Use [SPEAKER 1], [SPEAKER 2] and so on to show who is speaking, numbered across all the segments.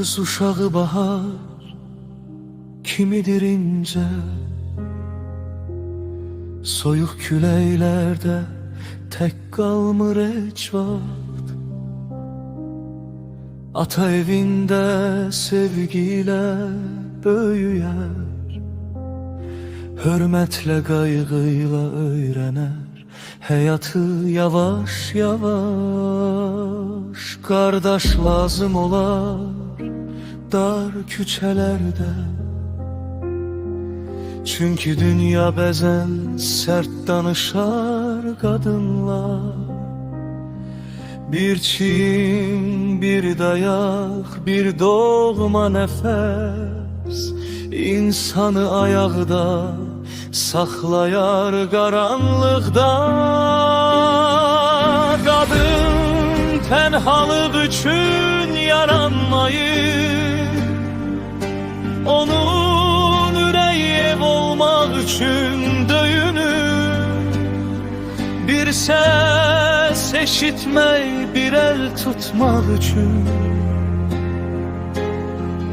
[SPEAKER 1] Kız uşağı bahar kimidir ince, soyuq küləklərdə tək qalmır heç vaxt. Ata evində sevgiyle böyüyər, hörmətlə qayğıyla öyrənər həyatı yavaş yavaş. Qardaş lazım olar dar küçələrdə, çünkü dünya bəzən sərt danışar qadınlar. Bir çiyin, bir dayak, bir doğma nəfəs insanı ayaqda saxlayar qaranlıqda. Qadın tənhalıq üçün yaranmayıb, onun ürəyi ev olmaq üçün döyünür. Bir səs eşitmək, bir el tutmaq üçün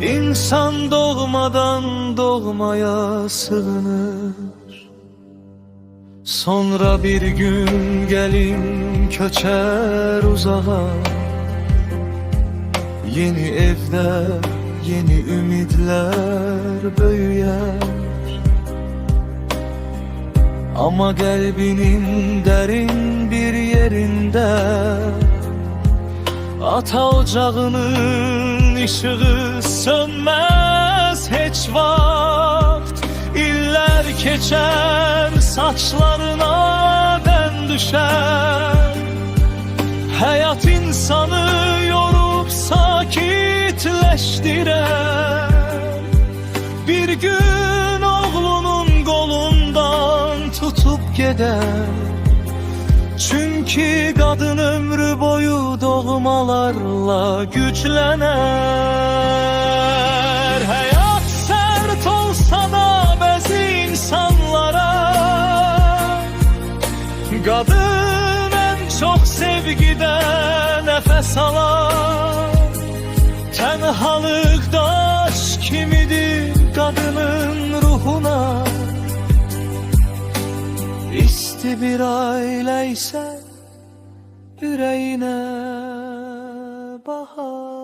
[SPEAKER 1] İnsan doğmadan doğmaya sığınır. Sonra bir gün gelin köçer uzağa, yeni evler, yeni ümidler böyüyer. Ama kalbinin derin bir yerinde ata ocağının ışığı sönmez hiç vakt. İller keçer, saçlarına den düşer. Hayat insanı yorup sakitleştirer. Bir gün oğlunun kolundan tutup gider. Çünkü kadın ömrü boyu doğmalarla güçlenir. Hayat sert olsa da bəzi insanlara, kadın en çok sevgide nefes alar. Tenhalıkda aşk kimidir kadının ruhuna, İsti bir aile ise yüreğine bahar.